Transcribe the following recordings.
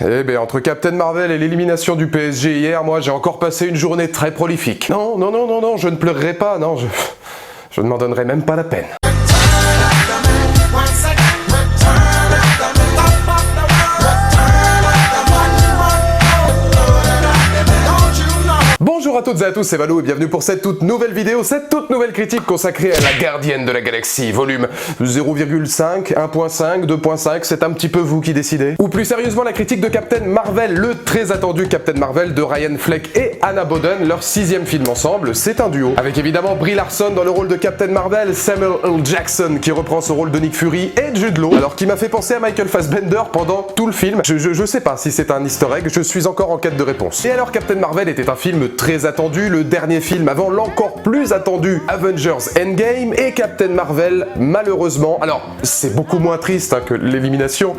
Eh ben, entre Captain Marvel et l'élimination du PSG hier, moi j'ai encore passé une journée très prolifique. Non, je ne pleurerai pas, non, je ne m'en donnerai même pas la peine. Bonjour à toutes et à tous, c'est Valou et bienvenue pour cette toute nouvelle vidéo, cette toute nouvelle critique consacrée à la gardienne de la galaxie, volume 0,5, 1.5, 2.5, c'est un petit peu vous qui décidez. Ou plus sérieusement la critique de Captain Marvel, le très attendu Captain Marvel de Ryan Fleck et Anna Boden, leur 6e film ensemble, c'est un duo. Avec évidemment Brie Larson dans le rôle de Captain Marvel, Samuel L. Jackson qui reprend son rôle de Nick Fury et Jude Law, alors qui m'a fait penser à Michael Fassbender pendant tout le film. Je sais pas si c'est un easter egg, je suis encore en quête de réponse. Et alors Captain Marvel était un film très attendu, le dernier film avant l'encore plus attendu Avengers Endgame, et Captain Marvel, malheureusement, alors c'est beaucoup moins triste que l'élimination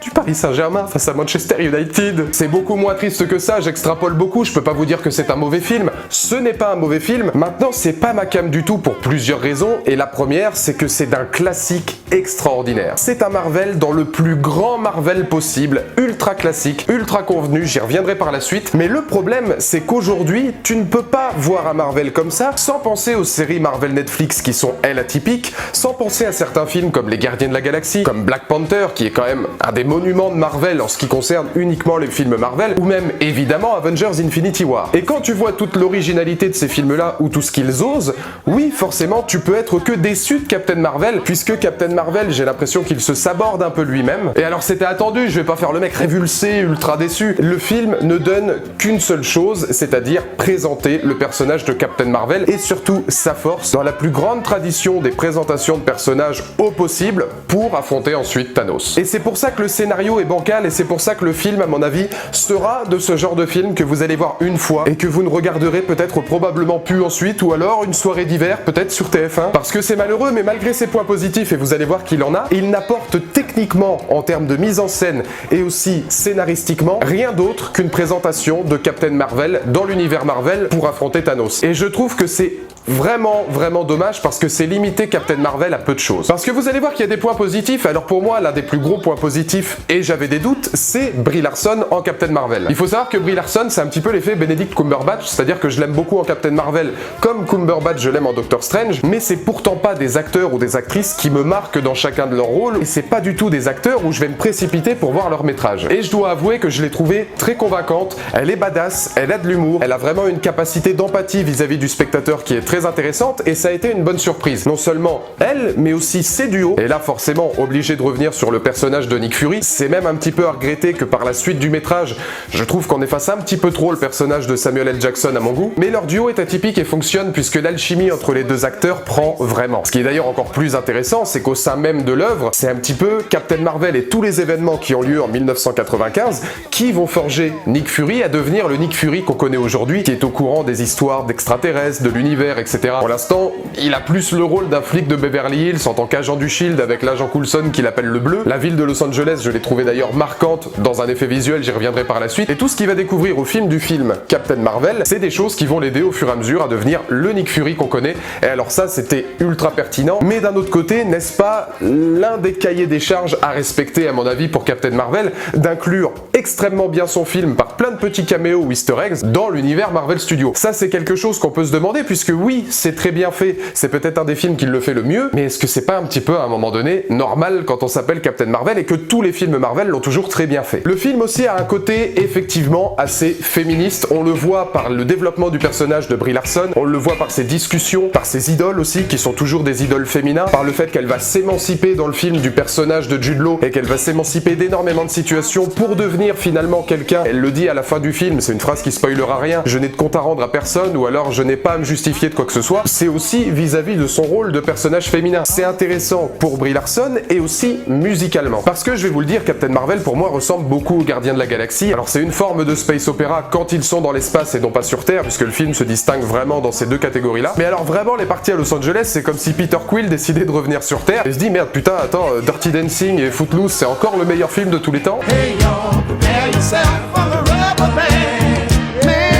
du Paris Saint-Germain face à Manchester United. C'est beaucoup moins triste que ça, j'extrapole beaucoup, je peux pas vous dire que c'est un mauvais film, ce n'est pas un mauvais film. Maintenant, c'est pas ma came du tout pour plusieurs raisons, et la première, c'est que c'est d'un classique extraordinaire. C'est un Marvel dans le plus grand Marvel possible, ultra classique, ultra convenu, j'y reviendrai par la suite, mais le problème, c'est qu'aujourd'hui, tu ne peux pas voir un Marvel comme ça sans penser aux séries Marvel Netflix qui sont, elles, atypiques, sans penser à certains films comme Les Gardiens de la Galaxie, comme Black Panther, qui est quand même un des monuments de Marvel en ce qui concerne uniquement les films Marvel, ou même, évidemment, Avengers Infinity War. Et quand tu vois toute l'originalité de ces films-là, ou tout ce qu'ils osent, oui, forcément, tu peux être que déçu de Captain Marvel, puisque Captain Marvel, j'ai l'impression qu'il se saborde un peu lui-même. Et alors, c'était attendu, je vais pas faire le mec révulsé, ultra déçu. Le film ne donne qu'une seule chose, c'est-à-dire présenter le personnage de Captain Marvel et surtout sa force dans la plus grande tradition des présentations de personnages au possible pour affronter ensuite Thanos. Et c'est pour ça que le scénario est bancal et c'est pour ça que le film, à mon avis, sera de ce genre de film que vous allez voir une fois et que vous ne regarderez peut-être probablement plus ensuite, ou alors une soirée d'hiver peut-être sur TF1, parce que c'est malheureux, mais malgré ses points positifs, et vous allez voir qu'il en a, il n'apporte techniquement en termes de mise en scène et aussi scénaristiquement rien d'autre qu'une présentation de Captain Marvel dans l'univers Marvel pour affronter Thanos. Et je trouve que c'est vraiment dommage parce que c'est limiter Captain Marvel à peu de choses. Parce que vous allez voir qu'il y a des points positifs, alors pour moi l'un des plus gros points positifs, et j'avais des doutes, c'est Brie Larson en Captain Marvel. Il faut savoir que Brie Larson c'est un petit peu l'effet Benedict Cumberbatch, c'est-à-dire que je l'aime beaucoup en Captain Marvel comme Cumberbatch je l'aime en Doctor Strange, mais c'est pourtant pas des acteurs ou des actrices qui me marquent dans chacun de leurs rôles, et c'est pas du tout des acteurs où je vais me précipiter pour voir leur métrage. Et je dois avouer que je l'ai trouvée très convaincante, elle est badass, elle a de l'humour, elle a vraiment une capacité d'empathie vis-à-vis du spectateur qui est très intéressante, et ça a été une bonne surprise. Non seulement elle, mais aussi ses duos, et là forcément obligé de revenir sur le personnage de Nick Fury, c'est même un petit peu à regretter que par la suite du métrage, je trouve qu'on efface un petit peu trop le personnage de Samuel L. Jackson à mon goût, mais leur duo est atypique et fonctionne puisque l'alchimie entre les deux acteurs prend vraiment. Ce qui est d'ailleurs encore plus intéressant, c'est qu'au sein même de l'œuvre, c'est un petit peu Captain Marvel et tous les événements qui ont lieu en 1995 qui vont forger Nick Fury à devenir le Nick Fury qu'on connaît aujourd'hui, qui est au courant des histoires d'extraterrestres, de l'univers, etc. Pour l'instant, il a plus le rôle d'un flic de Beverly Hills en tant qu'agent du Shield avec l'agent Coulson qu'il appelle le Bleu. La ville de Los Angeles, je l'ai trouvée d'ailleurs marquante dans un effet visuel, j'y reviendrai par la suite. Et tout ce qu'il va découvrir au film du film Captain Marvel, c'est des choses qui vont l'aider au fur et à mesure à devenir le Nick Fury qu'on connaît. Et alors ça, c'était ultra pertinent. Mais d'un autre côté, n'est-ce pas l'un des cahiers des charges à respecter à mon avis pour Captain Marvel, d'inclure extrêmement bien son film par plein de petits caméos ou easter eggs dans l'univers Marvel Studios. Ça, c'est quelque chose qu'on peut se demander puisque oui, c'est très bien fait, c'est peut-être un des films qui le fait le mieux, mais est-ce que c'est pas un petit peu à un moment donné normal quand on s'appelle Captain Marvel et que tous les films Marvel l'ont toujours très bien fait. Le film aussi a un côté effectivement assez féministe, on le voit par le développement du personnage de Brie Larson, on le voit par ses discussions, par ses idoles aussi qui sont toujours des idoles féminins, par le fait qu'elle va s'émanciper dans le film du personnage de Jude Law et qu'elle va s'émanciper d'énormément de situations pour devenir finalement quelqu'un. Elle le dit à la fin du film, c'est une phrase qui spoilera rien, je n'ai de compte à rendre à personne ou alors je n'ai pas à me justifier de quoi que ce soit. C'est aussi vis-à-vis de son rôle de personnage féminin. C'est intéressant pour Brie Larson et aussi musicalement. Parce que je vais vous le dire, Captain Marvel pour moi ressemble beaucoup aux Gardiens de la Galaxie. Alors c'est une forme de space opéra quand ils sont dans l'espace et non pas sur Terre, puisque le film se distingue vraiment dans ces deux catégories-là. Mais alors vraiment les parties à Los Angeles, c'est comme si Peter Quill décidait de revenir sur Terre et se dit merde putain attends, Dirty Dancing et Footloose c'est encore le meilleur film de tous les temps. Hey, yo, prepare yourself for the rubber band. Man.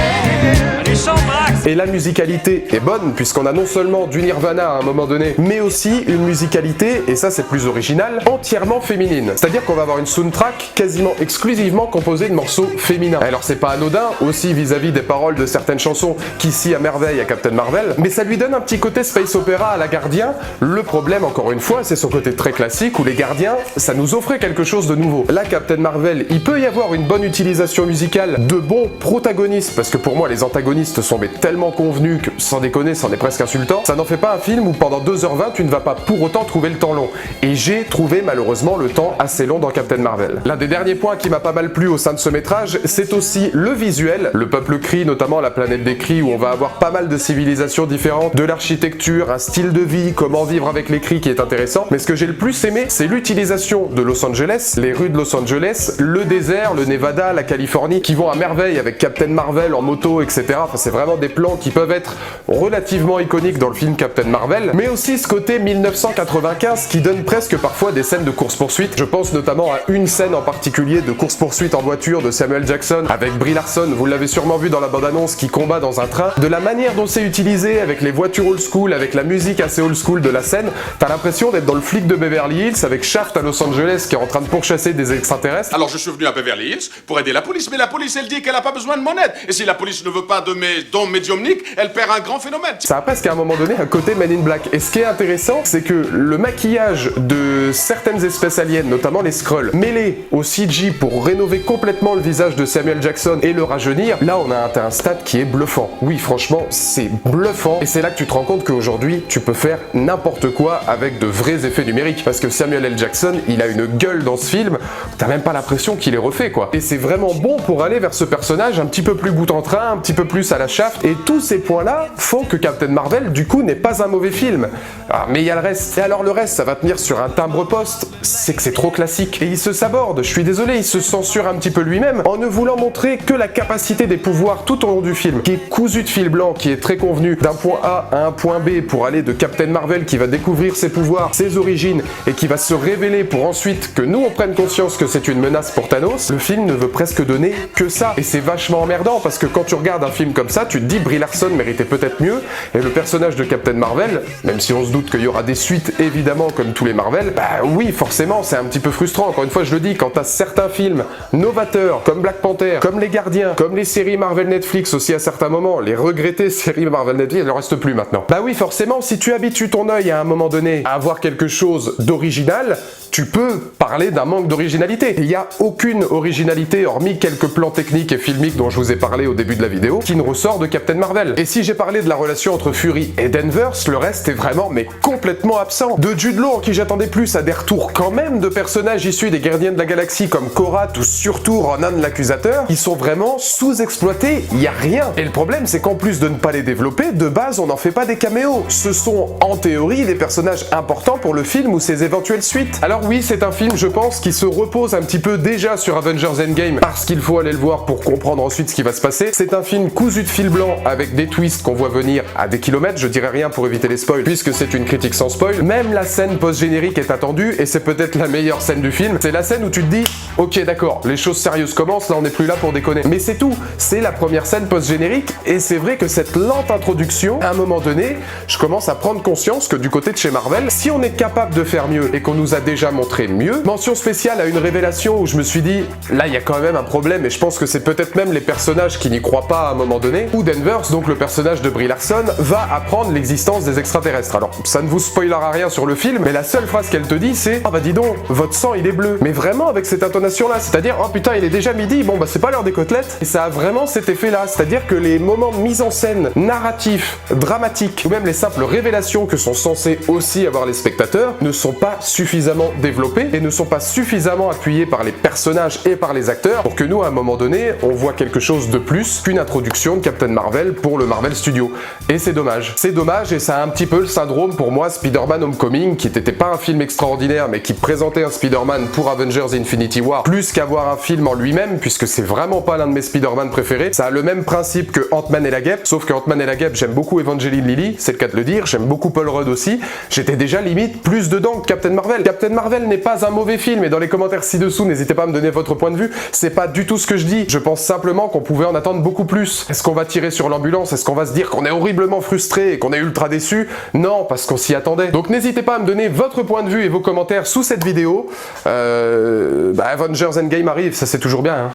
Et mais la musicalité est bonne, puisqu'on a non seulement du Nirvana à un moment donné, mais aussi une musicalité, et ça c'est plus original, entièrement féminine. C'est-à-dire qu'on va avoir une soundtrack quasiment exclusivement composée de morceaux féminins. Alors c'est pas anodin, aussi vis-à-vis des paroles de certaines chansons qui s'y à merveille à Captain Marvel, mais ça lui donne un petit côté space opéra à la Gardien. Le problème, encore une fois, c'est son côté très classique, où les Gardiens, ça nous offrait quelque chose de nouveau. Là, Captain Marvel, il peut y avoir une bonne utilisation musicale, de bons protagonistes, parce que pour moi, les antagonistes sont tellement convenus que, sans déconner, c'en est presque insultant. Ça n'en fait pas un film où pendant 2h20, tu ne vas pas pour autant trouver le temps long. Et j'ai trouvé malheureusement le temps assez long dans Captain Marvel. L'un des derniers points qui m'a pas mal plu au sein de ce métrage, c'est aussi le visuel. Le peuple crie, notamment la planète des cris, où on va avoir pas mal de civilisations différentes, de l'architecture, un style de vie, comment vivre avec les cris qui est intéressant. Mais ce que j'ai le plus aimé, c'est l'utilisation de Los Angeles, les rues de Los Angeles, le désert, le Nevada, la Californie, qui vont à merveille avec Captain Marvel en moto, etc. Enfin, c'est vraiment des plans qui peuvent être relativement iconiques dans le film Captain Marvel, mais aussi ce côté 1995 qui donne presque parfois des scènes de course-poursuite. Je pense notamment à une scène en particulier de course-poursuite en voiture de Samuel Jackson avec Brie Larson, vous l'avez sûrement vu dans la bande-annonce, qui combat dans un train. De la manière dont c'est utilisé, avec les voitures old school, avec la musique assez old school de la scène, t'as l'impression d'être dans le flic de Beverly Hills avec Shaft à Los Angeles qui est en train de pourchasser des extraterrestres. Alors je suis venu à Beverly Hills pour aider la police, mais la police elle dit qu'elle a pas besoin de mon aide. Et si la police ne veut pas de mes dons médiumniques, elle perd un grand phénomène. Ça a presque à un moment donné un côté Men in Black. Et ce qui est intéressant, c'est que le maquillage de certaines espèces aliens, notamment les Skrulls, mêlé au CG pour rénover complètement le visage de Samuel Jackson et le rajeunir, là on a atteint un stade qui est bluffant. Oui, franchement, c'est bluffant. Et c'est là que tu te rends compte qu'aujourd'hui, tu peux faire n'importe quoi avec de vrais effets numériques. Parce que Samuel L. Jackson, il a une gueule dans ce film, t'as même pas l'impression qu'il est refait, quoi. Et c'est vraiment bon pour aller vers ce personnage un petit peu plus bout en train, un petit peu plus à la Shaft. Et tous ces points-là font que Captain Marvel, du coup, n'est pas un mauvais film. Ah, mais il y a le reste. Et alors le reste, ça va tenir sur un timbre-poste. C'est que c'est trop classique. Et il se saborde, je suis désolé, il se censure un petit peu lui-même en ne voulant montrer que la capacité des pouvoirs tout au long du film, qui est cousu de fil blanc, qui est très convenu d'un point A à un point B pour aller de Captain Marvel qui va découvrir ses pouvoirs, ses origines et qui va se révéler pour ensuite que nous on prenne conscience que c'est une menace pour Thanos. Le film ne veut presque donner que ça. Et c'est vachement emmerdant parce que quand tu regardes un film comme ça, tu te dis Brie Larson méritait peut-être mieux et le personnage de Captain Marvel, même si on se doute qu'il y aura des suites évidemment comme tous les Marvel, bah oui forcément c'est un petit peu frustrant. Encore une fois je le dis, quand t'as certains films novateurs comme Black Panther, comme Les Gardiens, comme les séries Marvel Netflix aussi à certains moments, les regrettées séries Marvel Netflix, elles ne restent plus maintenant. Bah oui forcément, si tu habitues ton œil à un moment donné à avoir quelque chose d'original, tu peux parler d'un manque d'originalité. Il n'y a aucune originalité, hormis quelques plans techniques et filmiques dont je vous ai parlé au début de la vidéo, qui ne ressort de Captain Marvel. Et si j'ai parlé de la relation entre Fury et Danvers, le reste est vraiment mais complètement absent. De Jude Law, en qui j'attendais plus, à des retours quand même de personnages issus des Gardiens de la Galaxie comme Korath ou surtout Ronan l'Accusateur, ils sont vraiment sous-exploités, il n'y a rien. Et le problème c'est qu'en plus de ne pas les développer, de base on n'en fait pas des caméos. Ce sont en théorie des personnages importants pour le film ou ses éventuelles suites. Alors oui, c'est un film, je pense, qui se repose un petit peu déjà sur Avengers Endgame, parce qu'il faut aller le voir pour comprendre ensuite ce qui va se passer. C'est un film cousu de fil blanc, avec des twists qu'on voit venir à des kilomètres, je dirais rien pour éviter les spoils, puisque c'est une critique sans spoil. Même la scène post-générique est attendue, et c'est peut-être la meilleure scène du film. C'est la scène où tu te dis, ok d'accord, les choses sérieuses commencent, là on n'est plus là pour déconner. Mais c'est tout, c'est la première scène post-générique, et c'est vrai que cette lente introduction, à un moment donné, je commence à prendre conscience que du côté de chez Marvel, si on est capable de faire mieux, et qu'on nous a déjà montré mieux, mention spéciale à une révélation où je me suis dit, là il y a quand même un problème, et je pense que c'est peut-être même les personnages qui n'y croient pas à un moment donné, où Danvers, donc le personnage de Brie Larson, va apprendre l'existence des extraterrestres. Alors, ça ne vous spoilera rien sur le film, mais la seule phrase qu'elle te dit, c'est « Ah bah dis donc, votre sang il est bleu ». Mais vraiment avec cette intonation-là, c'est-à-dire « Oh putain, il est déjà midi, bon bah c'est pas l'heure des côtelettes ». Et ça a vraiment cet effet-là, c'est-à-dire que les moments de mise en scène, narratifs, dramatiques, ou même les simples révélations que sont censés aussi avoir les spectateurs, ne sont pas suffisamment développés et ne sont pas suffisamment appuyés par les personnages et par les acteurs pour que nous, à un moment donné, on voit quelque chose de plus qu'une introduction de Captain Marvel pour le Marvel Studio. Et c'est dommage. C'est dommage et ça a un petit peu le syndrome pour moi Spider-Man Homecoming, qui n'était pas un film extraordinaire mais qui présentait un Spider-Man pour Avengers Infinity War plus qu'avoir un film en lui-même, puisque c'est vraiment pas l'un de mes Spider-Man préférés. Ça a le même principe que Ant-Man et la Guêpe, sauf que Ant-Man et la Guêpe, j'aime beaucoup Evangeline Lilly, c'est le cas de le dire, j'aime beaucoup Paul Rudd aussi. J'étais déjà limite plus dedans que Captain Marvel. Captain Marvel Marvel n'est pas un mauvais film, et dans les commentaires ci-dessous, n'hésitez pas à me donner votre point de vue, c'est pas du tout ce que je dis. Je pense simplement qu'on pouvait en attendre beaucoup plus. Est-ce qu'on va tirer sur l'ambulance? Est-ce qu'on va se dire qu'on est horriblement frustré et qu'on est ultra déçu? Non, parce qu'on s'y attendait. Donc n'hésitez pas à me donner votre point de vue et vos commentaires sous cette vidéo. Avengers Endgame arrive, ça c'est toujours bien, hein.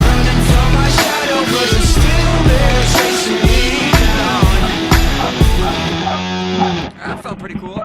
That felt pretty cool.